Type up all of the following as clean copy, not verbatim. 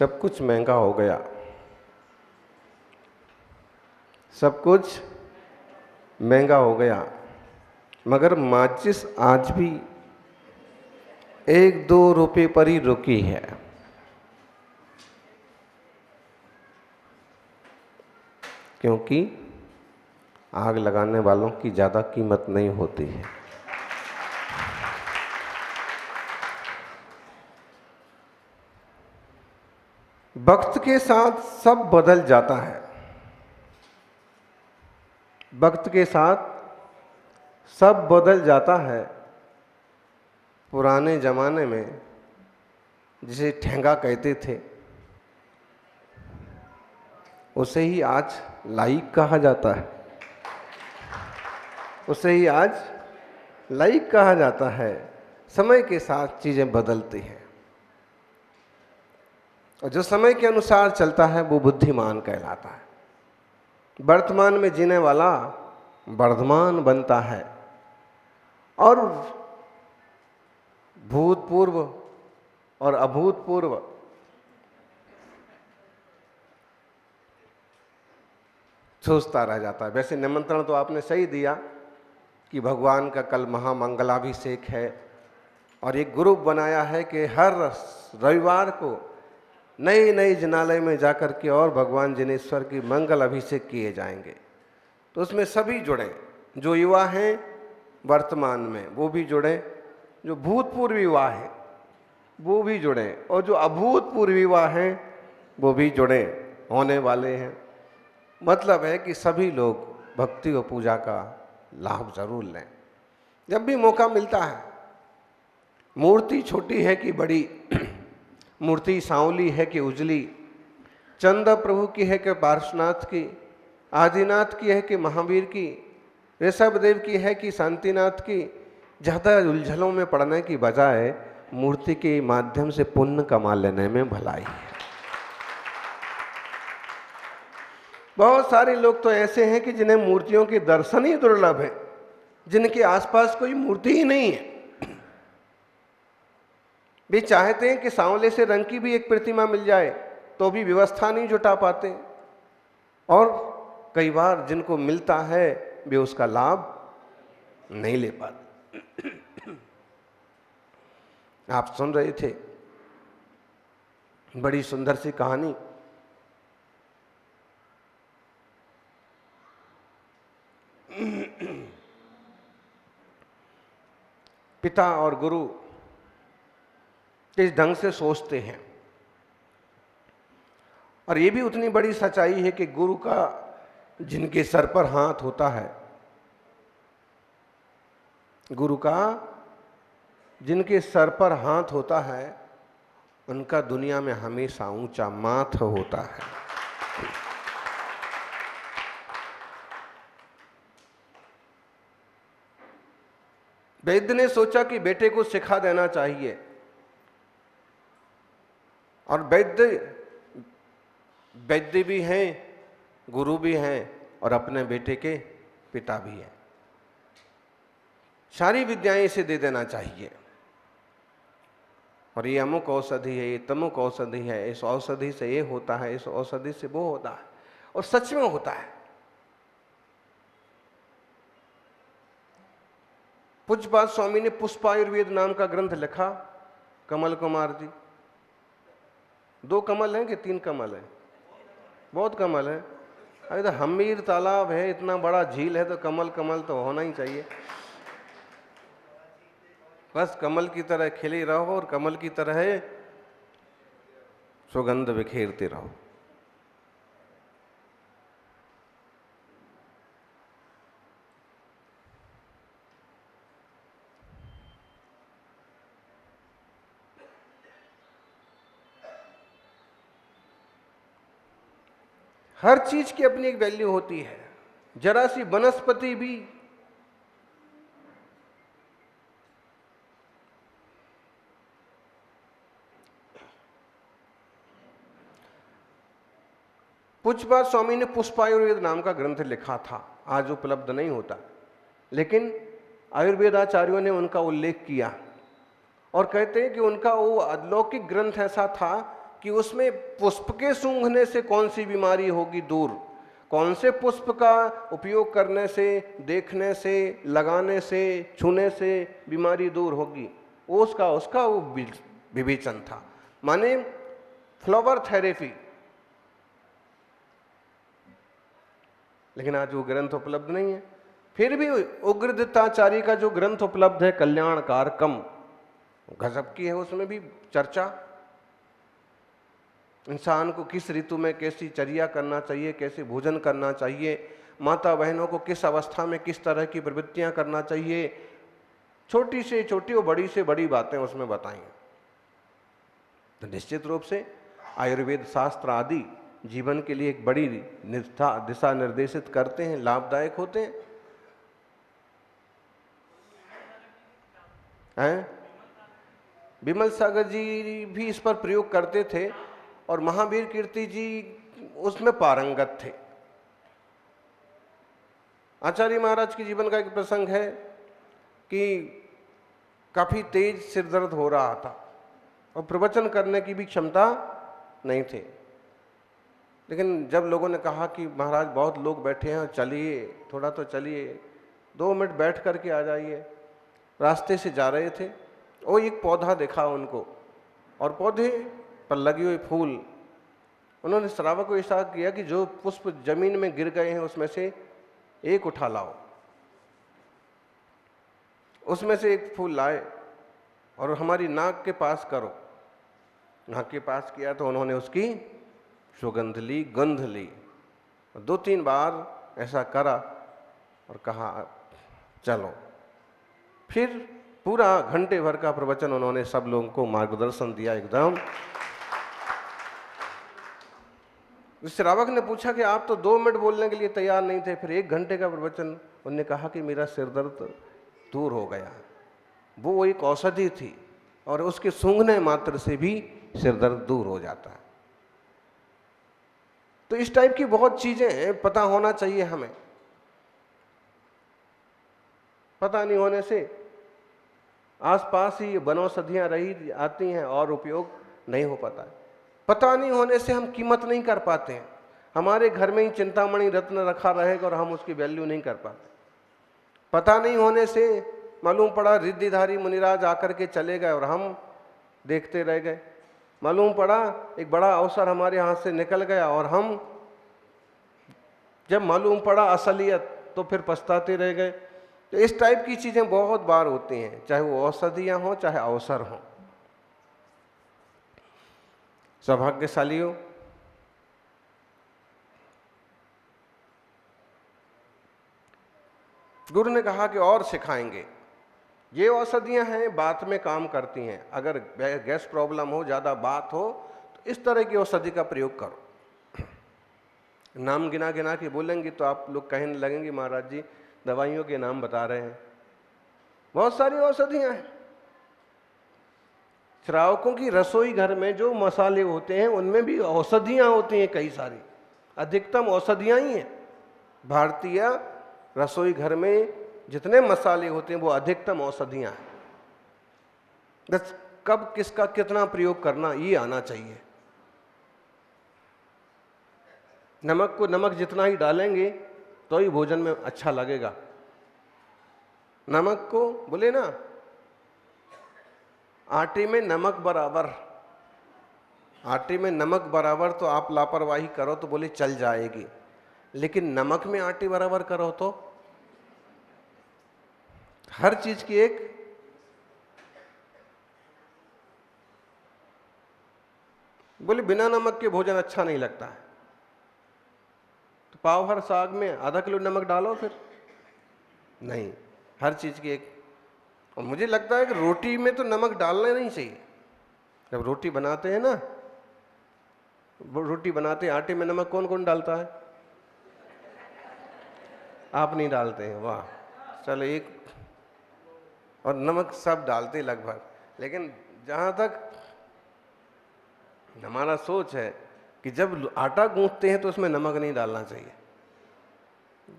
सब कुछ महंगा हो गया, सब कुछ महंगा हो गया, मगर माचिस आज भी 1-2 रुपए पर ही रुकी है। क्योंकि आग लगाने वालों की ज़्यादा कीमत नहीं होती है। वक्त के साथ सब बदल जाता है। वक्त के साथ सब बदल जाता है। पुराने ज़माने में जिसे ठेंगा कहते थे, उसे ही आज लाइक कहा जाता है। उसे ही आज लाइक कहा जाता है। समय के साथ चीज़ें बदलती हैं और जो समय के अनुसार चलता है वो बुद्धिमान कहलाता है। वर्तमान में जीने वाला वर्धमान बनता है और भूतपूर्व और अभूतपूर्व सोचता रह जाता है। वैसे निमंत्रण तो आपने सही दिया कि भगवान का कल महामंगलाभिषेक है और एक ग्रुप बनाया है कि हर रविवार को नई नई जिनालय में जाकर के और भगवान जिनेश्वर की मंगल अभिषेक किए जाएंगे। तो उसमें सभी जुड़े, जो युवा हैं वर्तमान में वो भी जुड़े, जो भूतपूर्व युवा हैं वो भी जुड़े और जो अभूतपूर्व युवा हैं वो भी जुड़े होने वाले हैं। मतलब है कि सभी लोग भक्ति और पूजा का लाभ जरूर लें जब भी मौका मिलता है। मूर्ति छोटी है कि बड़ी, मूर्ति सांवली है कि उजली, चंद प्रभु की है कि पार्श्वनाथ की, आदिनाथ की है कि महावीर की, ऋषभ देव की है कि शांतिनाथ की। ज़्यादा उलझनों में पड़ने की बजाय मूर्ति के माध्यम से पुण्य कमा लेने में भलाई है। बहुत सारे लोग तो ऐसे हैं कि जिन्हें मूर्तियों के दर्शन ही दुर्लभ है, जिनके आसपास कोई मूर्ति ही नहीं है। वे चाहते हैं कि सांवले से रंग की भी एक प्रतिमा मिल जाए तो भी व्यवस्था नहीं जुटा पाते, और कई बार जिनको मिलता है वे उसका लाभ नहीं ले पाते। आप सुन रहे थे बड़ी सुंदर सी कहानी। पिता और गुरु किस ढंग से सोचते हैं, और ये भी उतनी बड़ी सच्चाई है कि गुरु का जिनके सर पर हाथ होता है, गुरु का जिनके सर पर हाथ होता है, उनका दुनिया में हमेशा ऊंचा माथ होता है। वैद्य ने सोचा कि बेटे को सिखा देना चाहिए, और वैद्य भी हैं, गुरु भी हैं और अपने बेटे के पिता भी हैं। सारी विद्याएं इसे दे देना चाहिए, और ये अमुक औषधि है, ये तमुक औषधि है, इस औषधि से ये होता है, इस औषधि से वो होता है, और सच में होता है। पूज्यपाद स्वामी ने पुष्पायुर्वेद नाम का ग्रंथ लिखा, कमल कुमार जी। 2 कमल हैं कि 3 कमल हैं? बहुत कमल है। अरे तो हमीर तालाब है, इतना बड़ा झील है, तो कमल कमल तो होना ही चाहिए। बस कमल की तरह खिले रहो और कमल की तरह सुगंध बिखेरते रहो। हर चीज की अपनी एक वैल्यू होती है। जरा सी वनस्पति भी पूज्यपाद स्वामी ने पुष्पायुर्वेद नाम का ग्रंथ लिखा था, आज उपलब्ध नहीं होता, लेकिन आयुर्वेदाचार्यों ने उनका उल्लेख किया और कहते हैं कि उनका वो अलौकिक ग्रंथ ऐसा था कि उसमें पुष्प के सूंघने से कौन सी बीमारी होगी दूर, कौन से पुष्प का उपयोग करने से, देखने से, लगाने से, छूने से बीमारी दूर होगी, उसका वो विवेचन था, माने फ्लावर थेरेपी। लेकिन आज वो ग्रंथ उपलब्ध नहीं है। फिर भी उग्रदत्ताचार्य का जो ग्रंथ उपलब्ध है कल्याणकारकम, गजब की है, उसमें भी चर्चा इंसान को किस ऋतु में कैसी चर्या करना चाहिए, कैसे भोजन करना चाहिए, माता बहनों को किस अवस्था में किस तरह की प्रवृत्तियां करना चाहिए, छोटी से छोटी और बड़ी से बड़ी बातें उसमें बताई। तो निश्चित रूप से आयुर्वेद शास्त्र आदि जीवन के लिए एक बड़ी दिशा निर्देशित करते हैं, लाभदायक होते हैं। विमल सागर जी भी इस पर प्रयोग करते थे और महावीर कीर्ति जी उसमें पारंगत थे। आचार्य महाराज के जीवन का एक प्रसंग है कि काफी तेज सिर दर्द हो रहा था और प्रवचन करने की भी क्षमता नहीं थी। लेकिन जब लोगों ने कहा कि महाराज बहुत लोग बैठे हैं, चलिए थोड़ा तो चलिए, 2 मिनट बैठ करके आ जाइए। रास्ते से जा रहे थे, वो एक पौधा देखा उनको और पौधे पर लगे हुए फूल, उन्होंने श्रावक को इशारा किया कि जो पुष्प जमीन में गिर गए हैं उसमें से एक उठा लाओ। उसमें से एक फूल लाए और हमारी नाक के पास करो। नाक के पास किया तो उन्होंने उसकी सुगंध ली, गंध ली। 2-3 बार ऐसा करा और कहा चलो। फिर पूरा घंटे भर का प्रवचन उन्होंने सब लोगों को मार्गदर्शन दिया एकदम। श्रावक ने पूछा कि आप तो 2 मिनट बोलने के लिए तैयार नहीं थे, फिर 1 घंटे का प्रवचन। उन्होंने कहा कि मेरा सिर दर्द दूर हो गया। वो एक औषधि थी और उसके सूंघने मात्र से भी सिर दर्द दूर हो जाता है। तो इस टाइप की बहुत चीजें पता होना चाहिए हमें। पता नहीं होने से आसपास ही वनौषधियां रही आती हैं और उपयोग नहीं हो पाता है। पता नहीं होने से हम कीमत नहीं कर पाते हैं। हमारे घर में ही चिंतामणि रत्न रखा रहेगा और हम उसकी वैल्यू नहीं कर पाते। पता नहीं होने से मालूम पड़ा रिद्धिधारी मुनिराज आकर के चले गए और हम देखते रह गए। मालूम पड़ा एक बड़ा अवसर हमारे हाथ से निकल गया और हम जब मालूम पड़ा असलियत तो फिर पछताते रह गए। तो इस टाइप की चीजें बहुत बार होती हैं, चाहे वो औषधियां हों चाहे अवसर हों। सौभाग्यशालियों, गुरु ने कहा कि और सिखाएंगे। ये औषधियां हैं, बात में काम करती हैं। अगर गैस प्रॉब्लम हो, ज़्यादा बात हो, तो इस तरह की औषधि का प्रयोग करो। नाम गिना गिना के बोलेंगे तो आप लोग कहने लगेंगे महाराज जी दवाइयों के नाम बता रहे हैं। बहुत सारी औषधियां हैं। श्रावकों की रसोई घर में जो मसाले होते हैं उनमें भी औषधियां होती हैं कई सारी। अधिकतम औषधियां ही हैं। भारतीय रसोई घर में जितने मसाले होते हैं वो अधिकतम औषधियां हैं। बस कब किसका कितना प्रयोग करना ये आना चाहिए। नमक को नमक जितना ही डालेंगे तो ही भोजन में अच्छा लगेगा। नमक को बोले ना आटे में नमक बराबर, आटे में नमक बराबर, तो आप लापरवाही करो तो बोले चल जाएगी, लेकिन नमक में आटे बराबर करो तो हर चीज की एक बोले बिना नमक के भोजन अच्छा नहीं लगता है। तो पाव भर साग में आधा किलो नमक डालो, फिर नहीं, हर चीज की एक। और मुझे लगता है कि रोटी में तो नमक डालना नहीं चाहिए। जब रोटी बनाते हैं ना, रोटी बनाते आटे में नमक कौन कौन डालता है? आप नहीं डालते हैं, वाह, चलो एक। और नमक सब डालते लगभग, लेकिन जहाँ तक हमारा सोच है कि जब आटा गूंथते हैं तो उसमें नमक नहीं डालना चाहिए।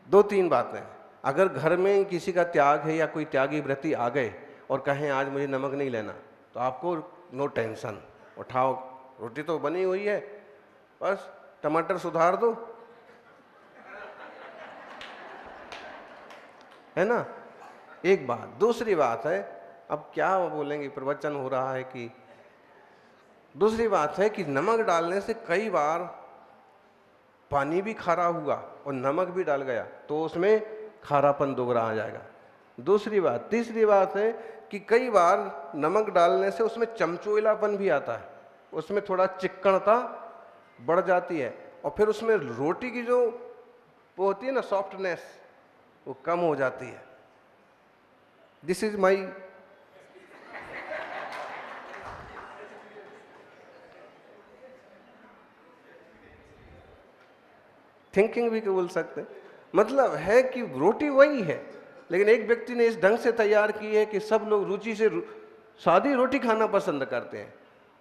2-3 बातें। अगर घर में किसी का त्याग है या कोई त्यागी व्रती आ गए और कहें आज मुझे नमक नहीं लेना, तो आपको नो टेंशन, उठाओ रोटी तो बनी हुई है, बस टमाटर सुधार दो, है ना। एक बात। दूसरी बात है, अब क्या बोलेंगे, प्रवचन हो रहा है कि, दूसरी बात है कि नमक डालने से कई बार पानी भी खारा हुआ और नमक भी डाल गया तो उसमें खारापन दोगुना आ जाएगा। दूसरी बात। तीसरी बात है कि कई बार नमक डालने से उसमें चमचोइलापन भी आता है, उसमें थोड़ा चिक्कणता बढ़ जाती है और फिर उसमें रोटी की जो वो होती है ना सॉफ्टनेस, वो कम हो जाती है। दिस इज माई थिंकिंग भी बोल सकते। मतलब है कि रोटी वही है, लेकिन एक व्यक्ति ने इस ढंग से तैयार की है कि सब लोग रुचि से सादी रोटी खाना पसंद करते हैं,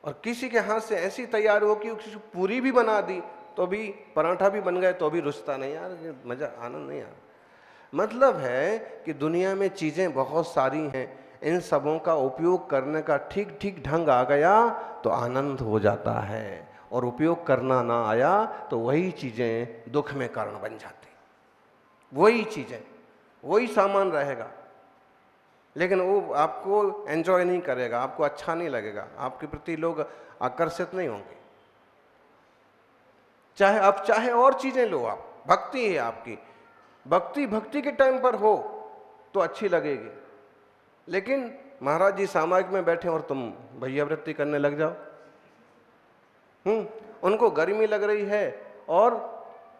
और किसी के हाथ से ऐसी तैयार हो कि पूरी भी बना दी तो भी, पराठा भी बन गए तो भी रुचता नहीं, यार ये मजा आनंद नहीं आ रहा। मतलब है कि दुनिया में चीजें बहुत सारी हैं, इन सबों का उपयोग करने का ठीक ठीक ढंग आ गया तो आनंद हो जाता है, और उपयोग करना ना आया तो वही चीजें दुख में कारण बन जाती। वही चीजें, वही सामान रहेगा, लेकिन वो आपको एंजॉय नहीं करेगा, आपको अच्छा नहीं लगेगा, आपके प्रति लोग आकर्षित नहीं होंगे। चाहे और चीजें लो, आप भक्ति है आपकी, भक्ति के टाइम पर हो तो अच्छी लगेगी, लेकिन महाराज जी सामाजिक में बैठे और तुम भैया वृत्ति करने लग जाओ, उनको गर्मी लग रही है और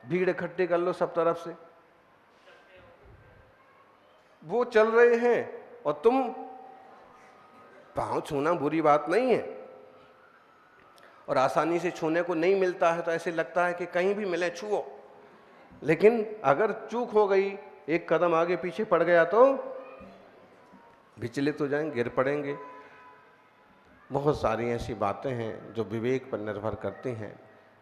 भीड़ इकट्ठी कर लो सब तरफ से, वो चल रहे हैं और तुम, पांव छूना बुरी बात नहीं है, और आसानी से छूने को नहीं मिलता है तो ऐसे लगता है कि कहीं भी मिले छुओ, लेकिन अगर चूक हो गई, एक कदम आगे पीछे पड़ गया तो विचलित हो जाएंगे, गिर पड़ेंगे। बहुत सारी ऐसी बातें हैं जो विवेक पर निर्भर करती हैं।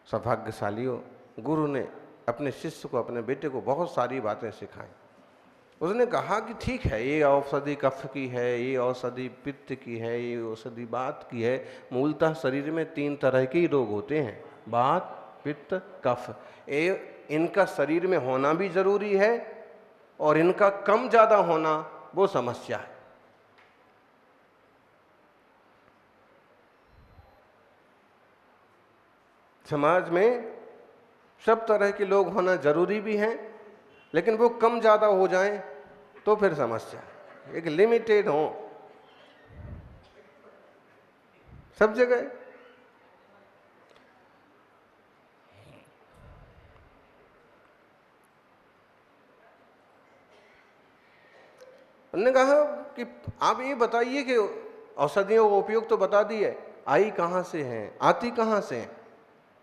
सौभाग्यशालियों, गुरु ने अपने शिष्य को, अपने बेटे को बहुत सारी बातें सिखाई। उसने कहा कि ठीक है, ये औषधि कफ की है, ये औषधि पित्त की है, ये औषधि वात की है। मूलतः शरीर में 3 तरह के रोग होते हैं, वात, पित्त, कफ। इनका शरीर में होना भी जरूरी है और इनका कम ज्यादा होना वो समस्या है। समाज में सब तरह के लोग होना जरूरी भी हैं, लेकिन वो कम ज्यादा हो जाएं तो फिर समस्या है। एक लिमिटेड हो सब जगह। उन्होंने कहा कि आप ये बताइए कि औषधियों का उपयोग तो बता दिए, आई कहाँ से हैं, आती कहाँ से हैं।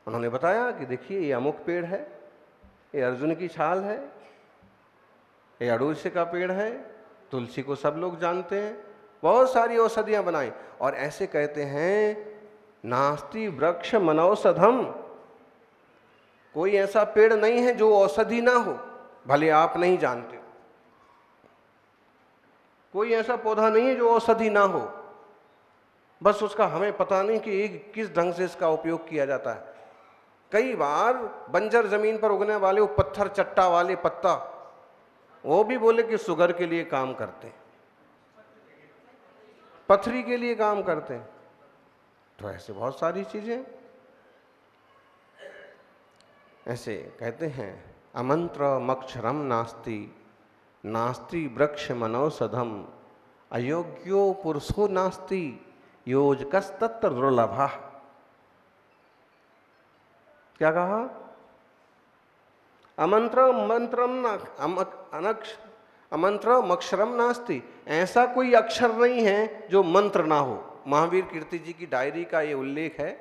उन्होंने बताया कि देखिए ये अमुक पेड़ है, ये अर्जुन की छाल है, ये अड़ूसी का पेड़ है, तुलसी को सब लोग जानते हैं। बहुत सारी औषधियां बनाई और ऐसे कहते हैं नास्ति वृक्ष मनौषधम, कोई ऐसा पेड़ नहीं है जो औषधि ना हो, भले आप नहीं जानते। कोई ऐसा पौधा नहीं है जो औषधि ना हो, बस उसका हमें पता नहीं कि किस ढंग से इसका उपयोग किया जाता है। कई बार बंजर जमीन पर उगने वाले वो पत्थर चट्टा वाले पत्ता, वो भी बोले कि शुगर के लिए काम करते हैं, पथरी के लिए काम करते हैं। तो ऐसे बहुत सारी चीजें ऐसे कहते हैं। अमंत्र मक्षरम नास्ति, नास्ति वृक्ष मनौषधम, अयोग्यो पुरुषो नास्ति, योजकस्तत्र दुर्लभः। क्या कहा? अमंत्र मक्षरम नास्ति, ऐसा कोई अक्षर नहीं है जो मंत्र ना हो। महावीर कीर्ति जी की डायरी का ये उल्लेख है।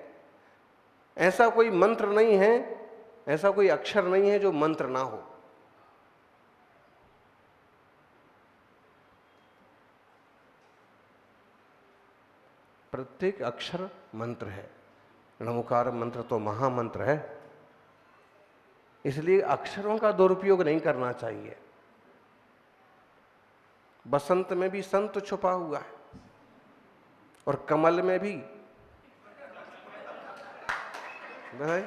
ऐसा कोई मंत्र नहीं है, ऐसा कोई अक्षर नहीं है जो मंत्र ना हो। प्रत्येक अक्षर मंत्र है। नमोकार मंत्र तो महामंत्र है, इसलिए अक्षरों का दुरुपयोग नहीं करना चाहिए। बसंत में भी संत छुपा हुआ है और कमल में भी। भाई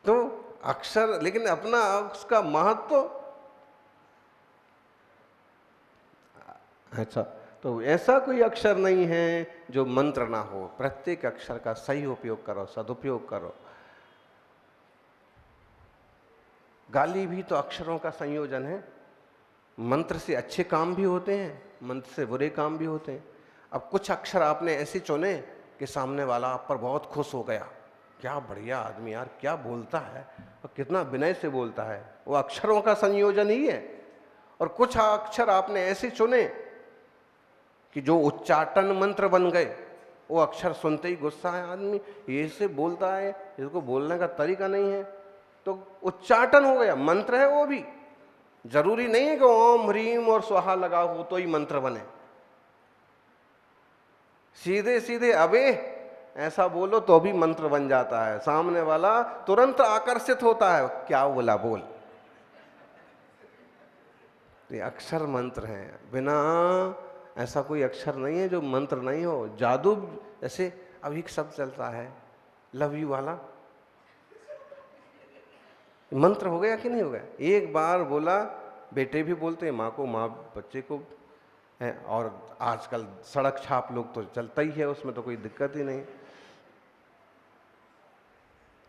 तो अक्षर, लेकिन अपना उसका महत्व अच्छा, तो ऐसा कोई अक्षर नहीं है जो मंत्र ना हो। प्रत्येक अक्षर का सही उपयोग करो, सदुपयोग करो। गाली भी तो अक्षरों का संयोजन है। मंत्र से अच्छे काम भी होते हैं, मंत्र से बुरे काम भी होते हैं। अब कुछ अक्षर आपने ऐसे चुने कि सामने वाला आप पर बहुत खुश हो गया, क्या बढ़िया आदमी यार, क्या बोलता है और कितना विनय से बोलता है, वो अक्षरों का संयोजन ही है। और कुछ अक्षर आपने ऐसे चुने कि जो उच्चाटन मंत्र बन गए, वो अक्षर सुनते ही गुस्सा है आदमी, ये से बोलता है, इसको बोलने का तरीका नहीं है, तो उच्चाटन हो गया, मंत्र है वो भी। जरूरी नहीं है कि ओम ह्रीम और स्वाहा लगा हो तो ही मंत्र बने। सीधे सीधे अबे ऐसा बोलो तो भी मंत्र बन जाता है, सामने वाला तुरंत आकर्षित होता है, क्या बोला बोल। ये अक्षर मंत्र हैं, बिना ऐसा कोई अक्षर नहीं है जो मंत्र नहीं हो। जादू, जैसे अभी एक शब्द चलता है लव यू वाला, मंत्र हो गया कि नहीं हो गया? एक बार बोला, बेटे भी बोलते हैं माँ को, माँ बच्चे को है, और आजकल सड़क छाप लोग तो चलता ही है, उसमें तो कोई दिक्कत ही नहीं।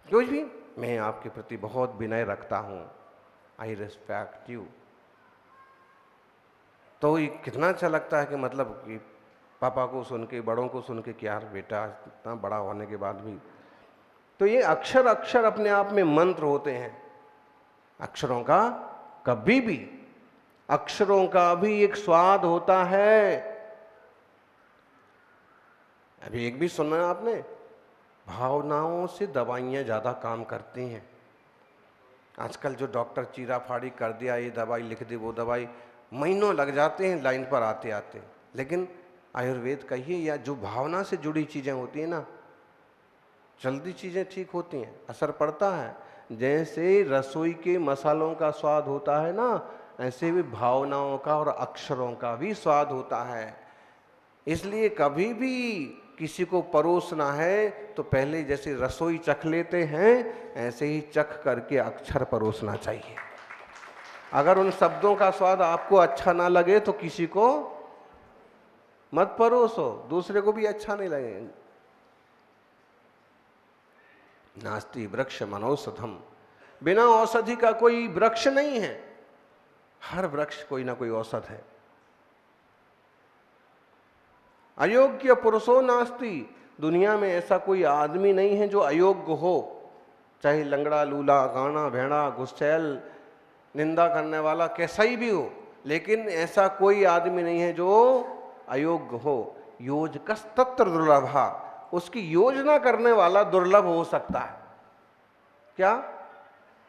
कुछ भी, मैं आपके प्रति बहुत विनय रखता हूँ, आई रिस्पेक्ट यू, तो ये कितना अच्छा लगता है कि मतलब कि पापा को सुन के, बड़ों को सुन के कि यार बेटा इतना बड़ा होने के बाद भी। तो ये अक्षर अक्षर अपने आप में मंत्र होते हैं। अक्षरों का कभी भी, अक्षरों का भी एक स्वाद होता है। अभी एक भी सुना है आपने, भावनाओं से दवाइयां ज्यादा काम करती हैं। आजकल जो डॉक्टर चीरा फाड़ी कर दिया, ये दवाई लिख दी, वो दवाई, महीनों लग जाते हैं लाइन पर आते आते। लेकिन आयुर्वेद कहिए या जो भावना से जुड़ी चीजें होती हैं ना, जल्दी चीजें ठीक होती हैं, असर पड़ता है। जैसे रसोई के मसालों का स्वाद होता है ना, ऐसे भी भावनाओं का और अक्षरों का भी स्वाद होता है। इसलिए कभी भी किसी को परोसना है तो पहले जैसे रसोई चख लेते हैं, ऐसे ही चख करके अक्षर परोसना चाहिए। अगर उन शब्दों का स्वाद आपको अच्छा ना लगे तो किसी को मत परोसो, दूसरे को भी अच्छा नहीं लगेगा। नास्ति वृक्ष मनौषधम, बिना औषधि का कोई वृक्ष नहीं है। हर वृक्ष कोई ना कोई औषध है। अयोग्य पुरुषो नास्ति, दुनिया में ऐसा कोई आदमी नहीं है जो अयोग्य हो, चाहे लंगड़ा, लूला, गाना, भेड़ा, गुस्सैल, निंदा करने वाला कैसा ही भी हो, लेकिन ऐसा कोई आदमी नहीं है जो अयोग्य हो। योजकस तत्र दुर्लभा, उसकी योजना करने वाला दुर्लभ हो सकता है। क्या?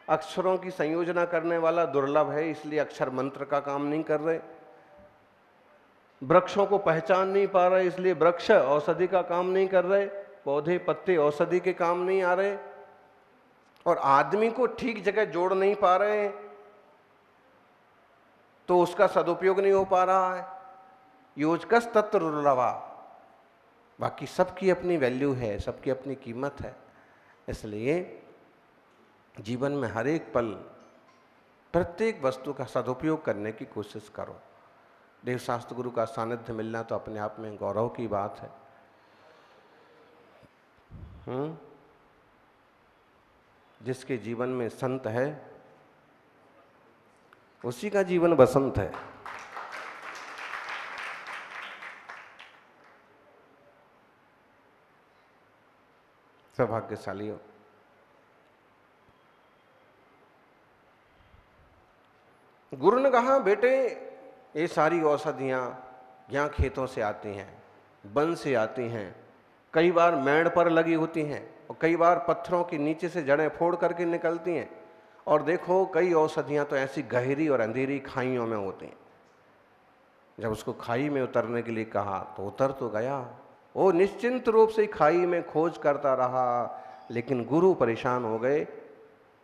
अक्षरों की संयोजना करने वाला दुर्लभ है, इसलिए अक्षर मंत्र का काम नहीं कर रहे। वृक्षों को पहचान नहीं पा रहे, इसलिए वृक्ष औषधि का काम नहीं कर रहे, पौधे पत्ते औषधि के काम नहीं आ रहे। और आदमी को ठीक जगह जोड़ नहीं पा रहे तो उसका सदुपयोग नहीं हो पा रहा है। योजकस तत्र दुर्लभा, बाकी सबकी अपनी वैल्यू है, सबकी अपनी कीमत है। इसलिए जीवन में हर एक पल प्रत्येक वस्तु का सदुपयोग करने की कोशिश करो। देवशास्त्र गुरु का सानिध्य मिलना तो अपने आप में गौरव की बात है। जिसके जीवन में संत है उसी का जीवन बसंत है। सौभाग्यशाली हो। गुरु ने कहा, बेटे ये सारी औषधियां यहाँ खेतों से आती हैं, वन से आती हैं, कई बार मेड़ पर लगी होती हैं और कई बार पत्थरों के नीचे से जड़ें फोड़ करके निकलती हैं। और देखो कई औषधियां तो ऐसी गहरी और अंधेरी खाइयों में होती हैं। जब उसको खाई में उतरने के लिए कहा तो उतर तो गया, वो निश्चिंत रूप से खाई में खोज करता रहा। लेकिन गुरु परेशान हो गए,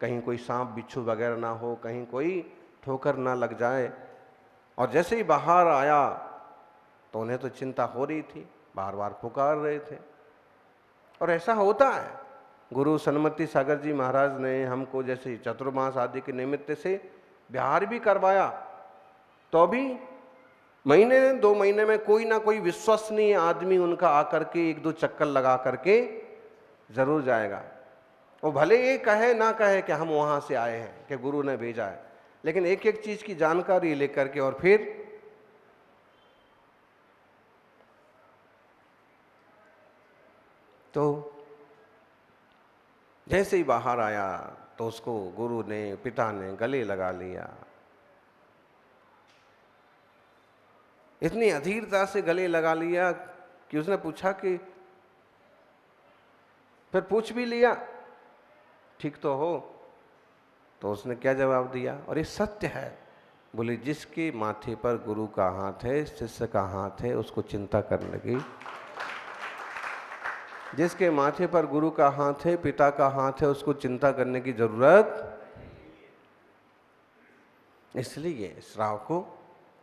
कहीं कोई सांप बिच्छू वगैरह ना हो, कहीं कोई ठोकर ना लग जाए। और जैसे ही बाहर आया तो उन्हें तो चिंता हो रही थी, बार बार पुकार रहे थे। और ऐसा होता है, गुरु सन्मति सागर जी महाराज ने हमको जैसे चतुर्मास आदि के निमित्त से बिहार भी करवाया, तो भी महीने 2 महीने में कोई ना कोई विश्वसनीय आदमी उनका आकर के 1-2 चक्कर लगा करके जरूर जाएगा। वो भले ये कहे ना कहे कि हम वहां से आए हैं, कि गुरु ने भेजा है, लेकिन एक एक चीज की जानकारी लेकर के और फिर तो जैसे ही बाहर आया तो उसको गुरु ने, पिता ने गले लगा लिया। इतनी अधीरता से गले लगा लिया कि उसने पूछा कि फिर पूछ भी लिया ठीक तो हो? तो उसने क्या जवाब दिया, और ये सत्य है, बोले जिसके माथे पर गुरु का हाथ है, शिष्य का हाथ है, उसको चिंता करने की, जिसके माथे पर गुरु का हाथ है, पिता का हाथ है, उसको चिंता करने की जरूरत। इसलिए श्राव को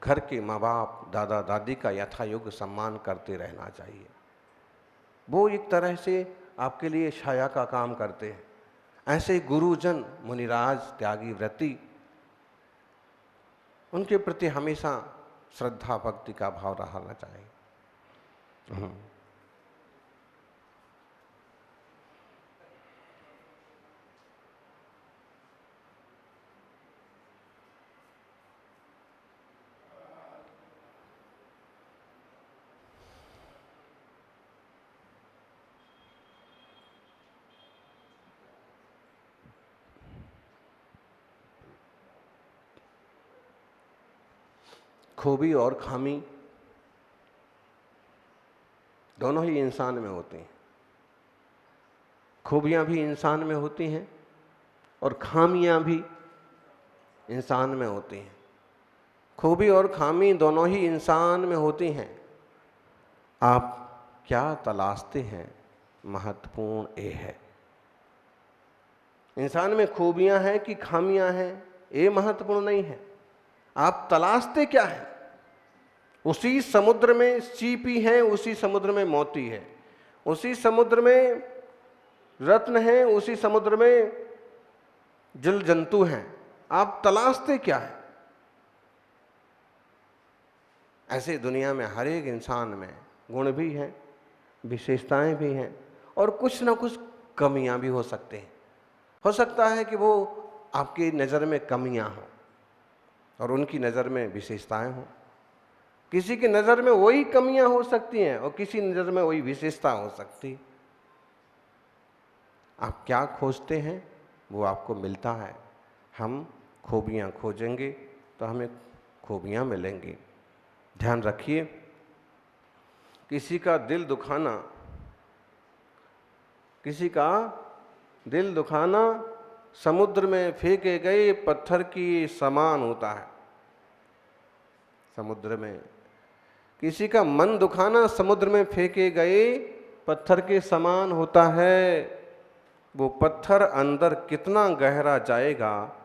घर के माँ बाप, दादा दादी का यथायोग्य सम्मान करते रहना चाहिए। वो एक तरह से आपके लिए छाया का काम करते हैं। ऐसे गुरुजन, मुनिराज, त्यागी, व्रती, उनके प्रति हमेशा श्रद्धा भक्ति का भाव रहना चाहिए। खूबी और खामी दोनों ही इंसान में होती हैं। खूबियां भी इंसान में होती हैं और खामियां भी इंसान में होती हैं। खूबी और खामी दोनों ही इंसान में होती हैं। आप क्या तलाशते हैं, महत्वपूर्ण ये है। इंसान में खूबियां हैं कि खामियां हैं, ये महत्वपूर्ण नहीं है। आप तलाशते क्या है? उसी समुद्र में सीपी है, उसी समुद्र में मोती है, उसी समुद्र में रत्न है, उसी समुद्र में जल जंतु हैं। आप तलाशते क्या है? ऐसे दुनिया में हर एक इंसान में गुण भी हैं, विशेषताएं भी हैं, और कुछ ना कुछ कमियां भी हो सकते हैं। हो सकता है कि वो आपकी नज़र में कमियां हों और उनकी नज़र में विशेषताएं हों। किसी की नज़र में वही कमियां हो सकती हैं और किसी नज़र में वही विशेषता हो सकती। आप क्या खोजते हैं वो आपको मिलता है। हम खूबियां खोजेंगे तो हमें खूबियां मिलेंगी। ध्यान रखिए, किसी का दिल दुखाना, किसी का दिल दुखाना समुद्र में फेंके गए पत्थर की समान होता है। समुद्र में किसी का मन दुखाना समुद्र में फेंके गए पत्थर के समान होता है। वो पत्थर अंदर कितना गहरा जाएगा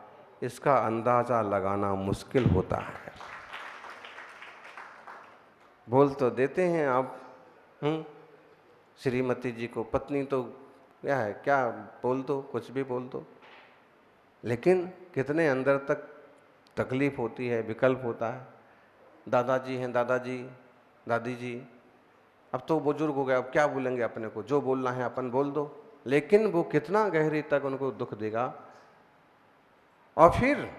इसका अंदाजा लगाना मुश्किल होता है। बोल तो देते हैं आप, श्रीमती जी को पत्नी तो क्या है, क्या बोल दो, कुछ भी बोल दो, लेकिन कितने अंदर तक तकलीफ होती है, विकल्प होता है। दादाजी हैं, दादाजी, दादी जी, अब तो बुजुर्ग हो गए, अब क्या बोलेंगे अपने को, जो बोलना है अपन बोल दो, लेकिन वो कितना गहरे तक उनको दुख देगा। और फिर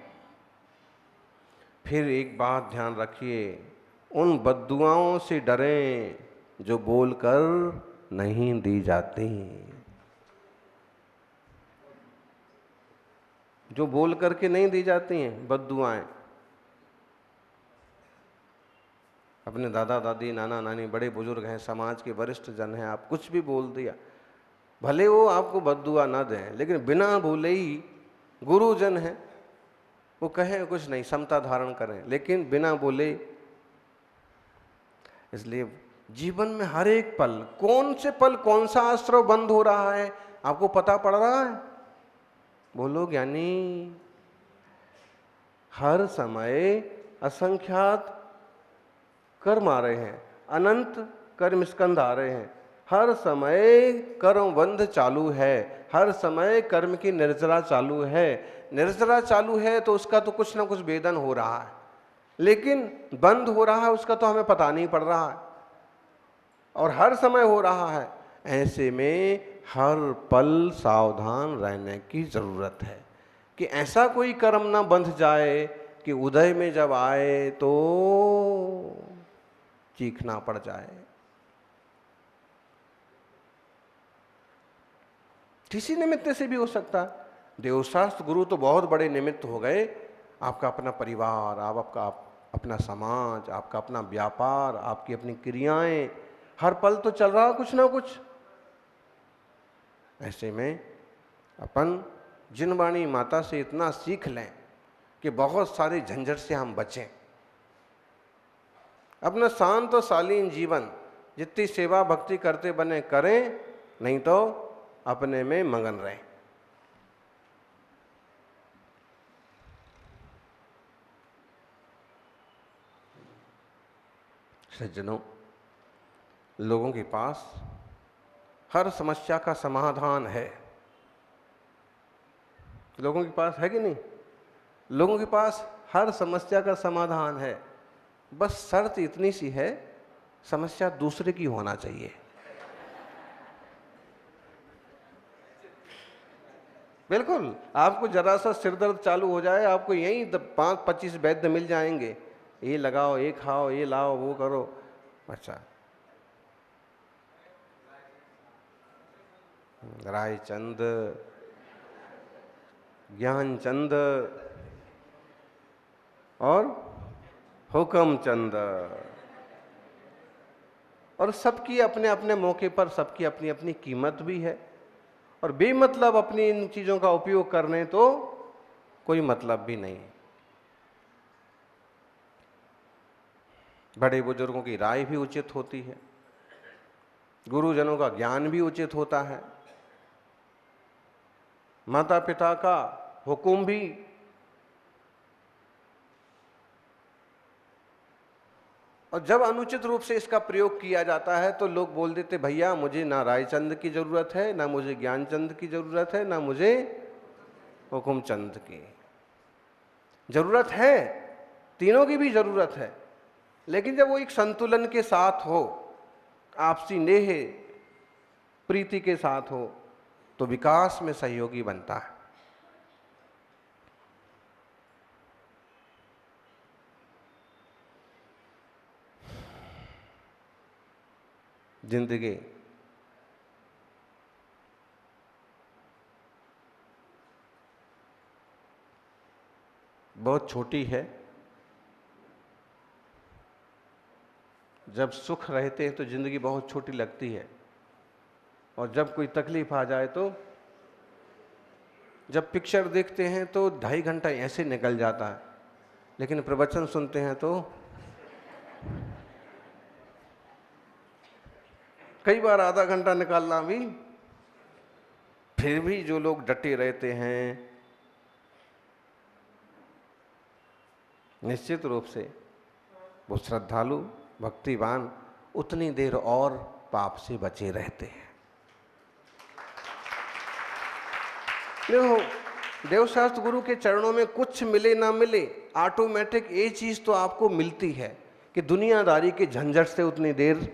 एक बात ध्यान रखिए, उन बद्दुआओं से डरें जो बोलकर नहीं दी जाती, जो बोल करके नहीं दी जाती हैं बद्दुआएं। अपने दादा दादी, नाना नानी, बड़े बुजुर्ग हैं, समाज के वरिष्ठ जन हैं, आप कुछ भी बोल दिया, भले वो आपको बद्दुआ ना दें, लेकिन बिना बोले ही गुरुजन हैं, वो कहें कुछ नहीं, समता धारण करें, लेकिन बिना बोले। इसलिए जीवन में हर एक पल, कौन से पल कौन सा आश्रव बंद हो रहा है आपको पता पड़ रहा है? बोलो ज्ञानी। हर समय असंख्यात कर्म आ रहे हैं, अनंत कर्म स्कंध आ रहे हैं, हर समय कर्म बंध चालू है, हर समय कर्म की निर्जरा चालू है। निर्जरा चालू है तो उसका तो कुछ ना कुछ वेदन हो रहा है, लेकिन बंद हो रहा है उसका तो हमें पता नहीं पड़ रहा है, और हर समय हो रहा है। ऐसे में हर पल सावधान रहने की जरूरत है कि ऐसा कोई कर्म ना बंध जाए कि उदय में जब आए तो चीखना पड़ जाए। किसी निमित्त से भी हो सकता है। देवशास्त्र गुरु तो बहुत बड़े निमित्त हो गए। आपका अपना परिवार, आपका अपना समाज, आपका अपना व्यापार, आपकी अपनी क्रियाएं, हर पल तो चल रहा कुछ ना कुछ। ऐसे में अपन जिनवाणी माता से इतना सीख लें कि बहुत सारे झंझट से हम बचें। अपना शांत और शालीन जीवन जितनी सेवा भक्ति करते बने करें, नहीं तो अपने में मगन रहें। सज्जनों, लोगों के पास हर समस्या का समाधान है। लोगों के पास है कि नहीं? लोगों के पास हर समस्या का समाधान है। बस शर्त इतनी सी है, समस्या दूसरे की होना चाहिए। बिल्कुल, आपको जरा सा सिर दर्द चालू हो जाए, आपको यहीं 5-25 वैद्य मिल जाएंगे, ये लगाओ, ये खाओ, ये लाओ, वो करो। अच्छा, रायचंद, ज्ञानचंद और हुक्मचंद, और सबकी अपने अपने मौके पर सबकी अपनी अपनी कीमत भी है। और बेमतलब अपनी इन चीजों का उपयोग करने तो कोई मतलब भी नहीं। बड़े बुजुर्गों की राय भी उचित होती है, गुरुजनों का ज्ञान भी उचित होता है, माता पिता का हुक्म भी। और जब अनुचित रूप से इसका प्रयोग किया जाता है तो लोग बोल देते, भैया मुझे ना रायचंद की जरूरत है, ना मुझे ज्ञानचंद की जरूरत है, ना मुझे हुकुमचंद की जरूरत है। तीनों की भी जरूरत है, लेकिन जब वो एक संतुलन के साथ हो, आपसी नेह प्रीति के साथ हो, तो विकास में सहयोगी बनता है। जिंदगी बहुत छोटी है। जब सुख रहते हैं तो जिंदगी बहुत छोटी लगती है, और जब कोई तकलीफ आ जाए तो, जब पिक्चर देखते हैं तो 2.5 घंटा ऐसे निकल जाता है, लेकिन प्रवचन सुनते हैं तो कई बार आधा घंटा निकालना भी। फिर भी जो लोग डटे रहते हैं, निश्चित रूप से वो श्रद्धालु भक्तिवान उतनी देर और पाप से बचे रहते हैं। देखो, देवशास्त्र गुरु के चरणों में कुछ मिले ना मिले, ऑटोमेटिक ये चीज तो आपको मिलती है कि दुनियादारी के झंझट से उतनी देर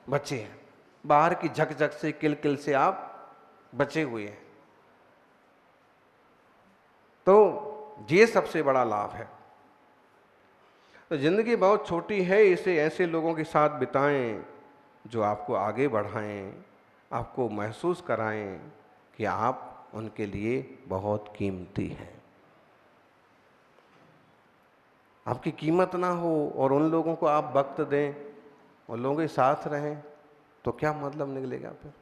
बचे हैं, बाहर की झकझक से, किलकिल से आप बचे हुए हैं। तो ये सबसे बड़ा लाभ है। तो जिंदगी बहुत छोटी है, इसे ऐसे लोगों के साथ बिताएं जो आपको आगे बढ़ाएं, आपको महसूस कराएं कि आप उनके लिए बहुत कीमती हैं। आपकी कीमत ना हो और उन लोगों को आप वक्त दें, उन लोगों के साथ रहें, तो क्या मतलब निकलेगा फिर?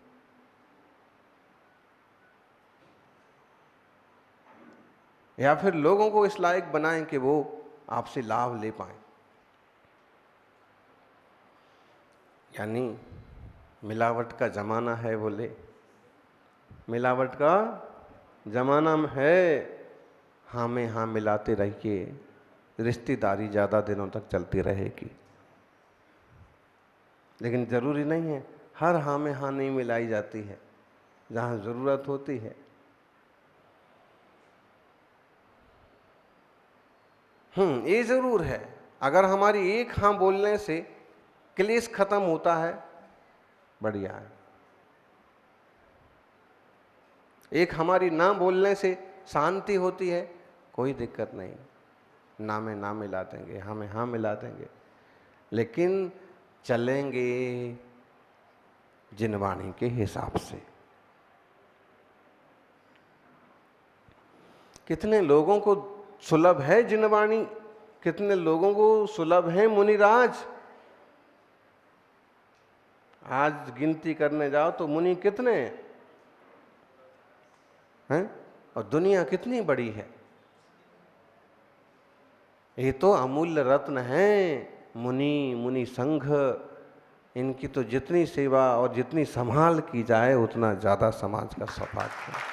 या फिर लोगों को इस लायक बनाएं कि वो आपसे लाभ ले पाएं। यानी मिलावट का जमाना है, बोले मिलावट का जमाना है, हाँ में हाँ मिलाते रहिए, रिश्तेदारी ज़्यादा दिनों तक चलती रहेगी। लेकिन ज़रूरी नहीं है, हर हाँ में हाँ नहीं मिलाई जाती है, जहाँ ज़रूरत होती है। ये ज़रूर है, अगर हमारी एक हाँ बोलने से क्लेश खत्म होता है, बढ़िया है। एक हमारी ना बोलने से शांति होती है, कोई दिक्कत नहीं, ना में ना मिला देंगे, हाँ में हाँ मिला देंगे। लेकिन चलेंगे जिनवाणी के हिसाब से। कितने लोगों को सुलभ है जिनवाणी, कितने लोगों को सुलभ है मुनिराज। आज गिनती करने जाओ तो मुनि कितने हैं, और दुनिया कितनी बड़ी है। ये तो अमूल्य रत्न है मुनि, मुनि संघ। इनकी तो जितनी सेवा और जितनी संभाल की जाए उतना ज्यादा समाज का सौभाग्य है।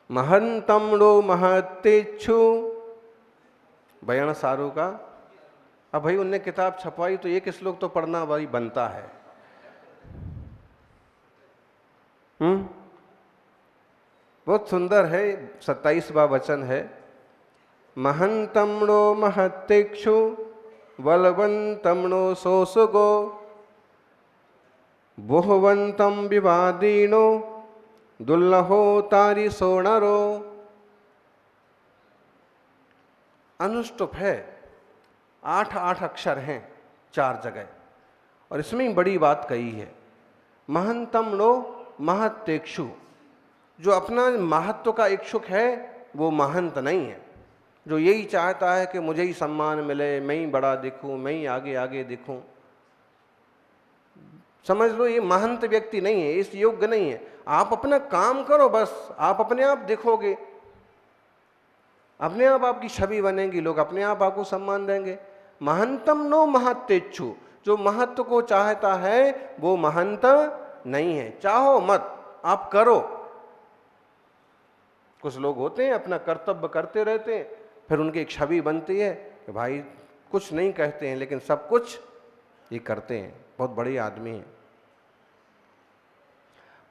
महंतमणो महतेच्छु, बयान सारू का। अब भाई उनने किताब छपवाई तो एक श्लोक तो पढ़ना भाई बनता है। बहुत सुंदर है, 27वां वचन है। महंतमणो महतेक्षु बलवंतमणो सोसुगो बहुवंतम विवादीनो दुर्लहो तारी सोणरो। अनुष्टुप है, 8 अक्षर हैं 4 जगह, और इसमें बड़ी बात कही है। महंतमणो महतेक्षु, जो अपना महत्व का इच्छुक है वो महंत नहीं है। जो यही चाहता है कि मुझे ही सम्मान मिले, मैं ही बड़ा दिखूं, मैं ही आगे आगे दिखूं, समझ लो ये महंत व्यक्ति नहीं है, इस योग्य नहीं है। आप अपना काम करो बस, आप अपने आप दिखोगे, अपने आप आपकी छवि बनेगी, लोग अपने आप आपको सम्मान देंगे। महंतम नो महतेच्छु, जो महत्व को चाहता है वो महंत नहीं है। चाहो मत, आप करो। कुछ लोग होते हैं अपना कर्तव्य करते रहते हैं, फिर उनकी एक छवि बनती है कि भाई कुछ नहीं कहते हैं लेकिन सब कुछ ये करते हैं, बहुत बड़े आदमी हैं।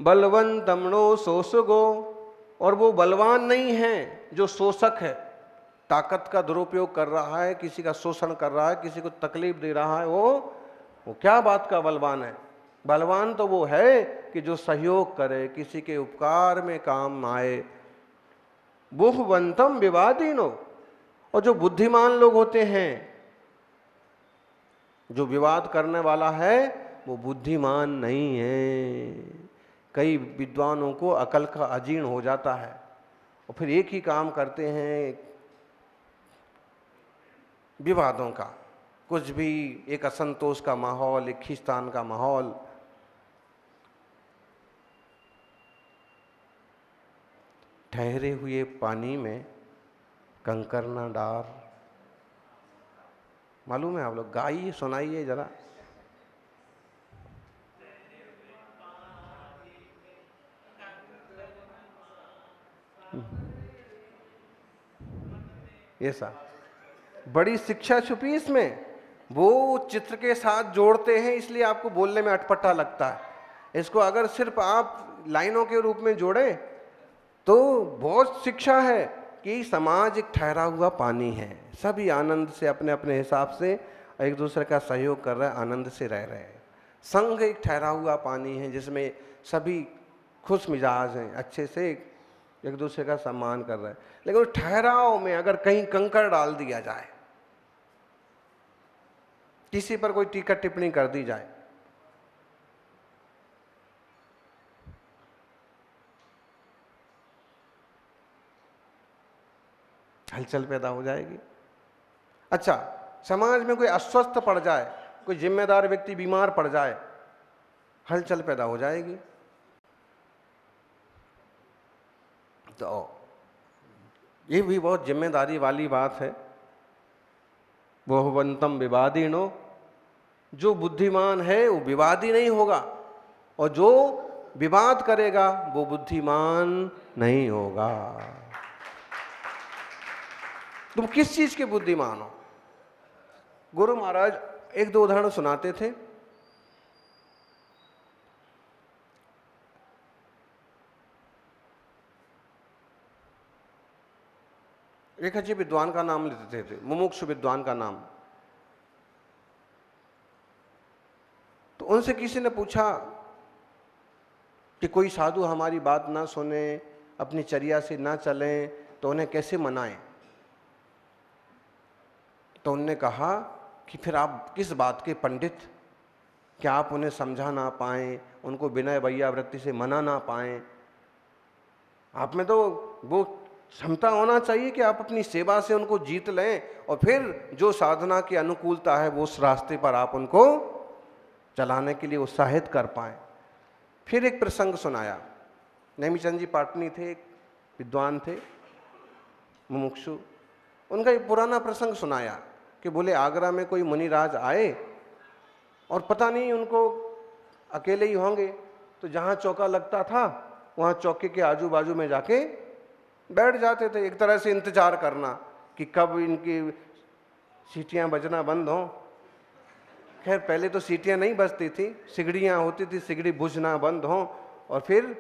बलवंतमणो शोषगो, और वो बलवान नहीं है जो शोषक है, ताकत का दुरुपयोग कर रहा है, किसी का शोषण कर रहा है, किसी को तकलीफ दे रहा है, वो क्या बात का बलवान है। बलवान तो वो है कि जो सहयोग करे, किसी के उपकार में काम आए। बुहवंतम विवादीनो, और जो बुद्धिमान लोग होते हैं, जो विवाद करने वाला है वो बुद्धिमान नहीं है। कई विद्वानों को अकल का अजीर्ण हो जाता है और फिर एक ही काम करते हैं विवादों का, कुछ भी एक असंतोष का माहौल, एक खींचतान का माहौल। ठहरे हुए पानी में कंकर न डार, मालूम है आप लोग? गाइए, सुनाइए जरा। ऐसा बड़ी शिक्षा छुपी इसमें। वो चित्र के साथ जोड़ते हैं इसलिए आपको बोलने में अटपटा लगता है। इसको अगर सिर्फ आप लाइनों के रूप में जोड़ें तो बहुत शिक्षा है कि समाज एक ठहरा हुआ पानी है, सभी आनंद से अपने अपने हिसाब से एक दूसरे का सहयोग कर रहे हैं, आनंद से रह रहे हैं। संघ एक ठहरा हुआ पानी है जिसमें सभी खुश मिजाज हैं, अच्छे से एक दूसरे का सम्मान कर रहे हैं। लेकिन उस ठहराव में अगर कहीं कंकर डाल दिया जाए, किसी पर कोई टीका टिप्पणी कर दी जाए, हलचल पैदा हो जाएगी। अच्छा, समाज में कोई अस्वस्थ पड़ जाए, कोई जिम्मेदार व्यक्ति बीमार पड़ जाए, हलचल पैदा हो जाएगी। तो ये भी बहुत जिम्मेदारी वाली बात है। बहुवंतम विवादीनो, जो बुद्धिमान है वो विवादी नहीं होगा, और जो विवाद करेगा वो बुद्धिमान नहीं होगा। तुम किस चीज के बुद्धिमान हो? गुरु महाराज एक दो उदाहरण सुनाते थे। एक अच्छे विद्वान का नाम लेते थे, मुमुक्षु विद्वान का नाम। तो उनसे किसी ने पूछा कि कोई साधु हमारी बात ना सुने, अपनी चर्या से ना चलें, तो उन्हें कैसे मनाएं? तो उन्होंने कहा कि फिर आप किस बात के पंडित, क्या आप उन्हें समझा ना पाएं, उनको विनय वैयावृत्ति से मना ना पाएं? आप में तो वो क्षमता होना चाहिए कि आप अपनी सेवा से उनको जीत लें और फिर जो साधना की अनुकूलता है वो उस रास्ते पर आप उनको चलाने के लिए उत्साहित कर पाएं। फिर एक प्रसंग सुनाया। नेमिचंद जी पाटनी थे, एक विद्वान थे, मुमुक्षु। उनका एक पुराना प्रसंग सुनाया कि बोले आगरा में कोई मुनिराज आए और पता नहीं उनको अकेले ही होंगे, तो जहाँ चौका लगता था वहाँ चौके के आजू बाजू में जाके बैठ जाते थे, एक तरह से इंतजार करना कि कब इनकी सीटियाँ बजना बंद हों। खैर पहले तो सीटियाँ नहीं बजती थी, सिगड़ियाँ होती थी, सिगड़ी बुझना बंद हों। और फिर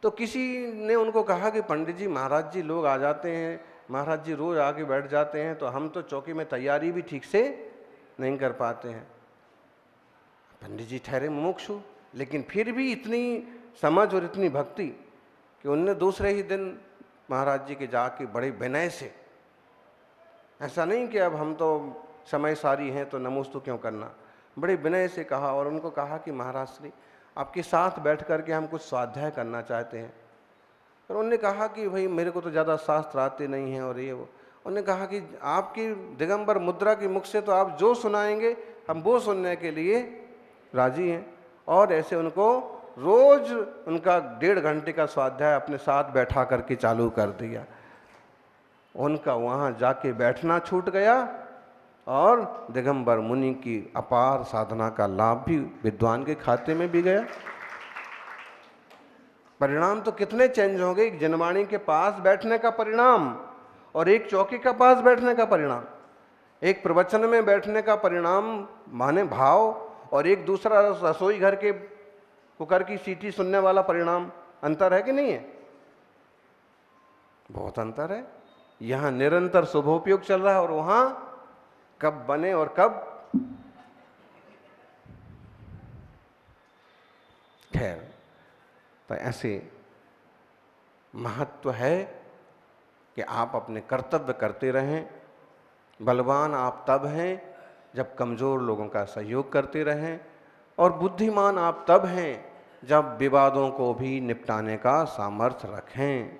तो किसी ने उनको कहा कि पंडित जी महाराज जी लोग आ जाते हैं, महाराज जी रोज आके बैठ जाते हैं, तो हम तो चौकी में तैयारी भी ठीक से नहीं कर पाते हैं। पंडित जी ठहरे मुमुक्षु, लेकिन फिर भी इतनी समझ और इतनी भक्ति कि उनने दूसरे ही दिन महाराज जी के जाके बड़े विनय से, ऐसा नहीं कि अब हम तो समय सारी हैं तो नमोस्तु क्यों करना, बड़े विनय से कहा और उनको कहा कि महाराज श्री आपके साथ बैठ कर के हम कुछ स्वाध्याय करना चाहते हैं। और उन्होंने कहा कि भाई मेरे को तो ज़्यादा शास्त्र आते नहीं हैं और ये वो। उन्होंने कहा कि आपकी दिगंबर मुद्रा के मुख से तो आप जो सुनाएंगे हम वो सुनने के लिए राजी हैं। और ऐसे उनको रोज उनका 1.5 घंटे का स्वाध्याय अपने साथ बैठा करके चालू कर दिया। उनका वहाँ जाके बैठना छूट गया और दिगंबर मुनि की अपार साधना का लाभ भी विद्वान के खाते में भी गया। परिणाम तो कितने चेंज हो गए, एक जनवाणी के पास बैठने का परिणाम और एक चौकी के पास बैठने का परिणाम, एक प्रवचन में बैठने का परिणाम माने भाव, और एक दूसरा रसोई घर के कुकर की सीटी सुनने वाला परिणाम। अंतर है कि नहीं है? बहुत अंतर है। यहाँ निरंतर शुभोपयोग चल रहा है और वहां कब बने और कब। खैर, तो ऐसे महत्व है कि आप अपने कर्तव्य करते रहें। बलवान आप तब हैं जब कमजोर लोगों का सहयोग करते रहें, और बुद्धिमान आप तब हैं जब विवादों को भी निपटाने का सामर्थ्य रखें।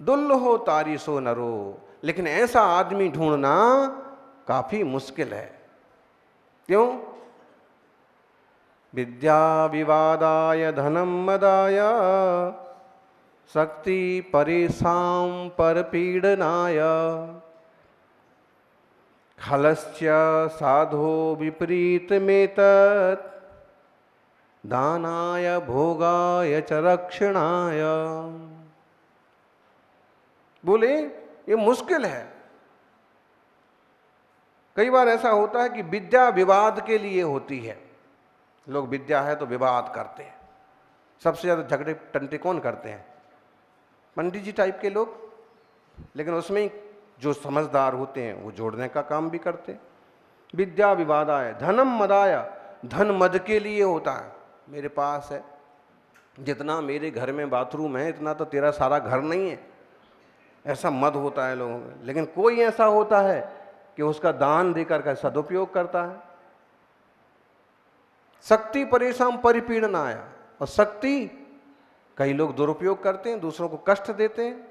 दुल्लहो तारीसो नरो, लेकिन ऐसा आदमी ढूंढना काफी मुश्किल है। क्यों? विद्या विवादाय धनम मदाय शक्ति परेशां परपीडनाय खलस्य साधो विपरीतमेतत् दानाय भोगाय च रक्षणाय। बोले ये मुश्किल है। कई बार ऐसा होता है कि विद्या विवाद के लिए होती है। लोग विद्या है तो विवाद करते हैं। सबसे ज्यादा झगड़े टंटे कौन करते हैं? पंडित जी टाइप के लोग। लेकिन उसमें जो समझदार होते हैं वो जोड़ने का काम भी करते हैं। विद्या विवादाय धनम मदाय, धन मद के लिए होता है। मेरे पास है, जितना मेरे घर में बाथरूम है इतना तो तेरा सारा घर नहीं है, ऐसा मद होता है लोगों में। लेकिन कोई ऐसा होता है कि उसका दान देकर का सदुपयोग करता है। शक्ति परेशान परिपीड़नाय, और शक्ति कई लोग दुरुपयोग करते हैं, दूसरों को कष्ट देते हैं।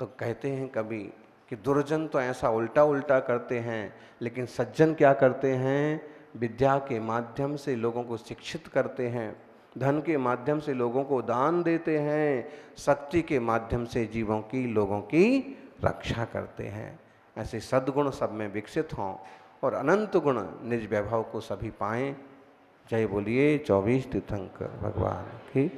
तो कहते हैं कभी कि दुर्जन तो ऐसा उल्टा उल्टा करते हैं, लेकिन सज्जन क्या करते हैं? विद्या के माध्यम से लोगों को शिक्षित करते हैं, धन के माध्यम से लोगों को दान देते हैं, शक्ति के माध्यम से जीवों की लोगों की रक्षा करते हैं। ऐसे सद्गुण सब में विकसित हों और अनंत गुण निज वैभव को सभी पाएं। जय बोलिए 24 तीर्थंकर भगवान की।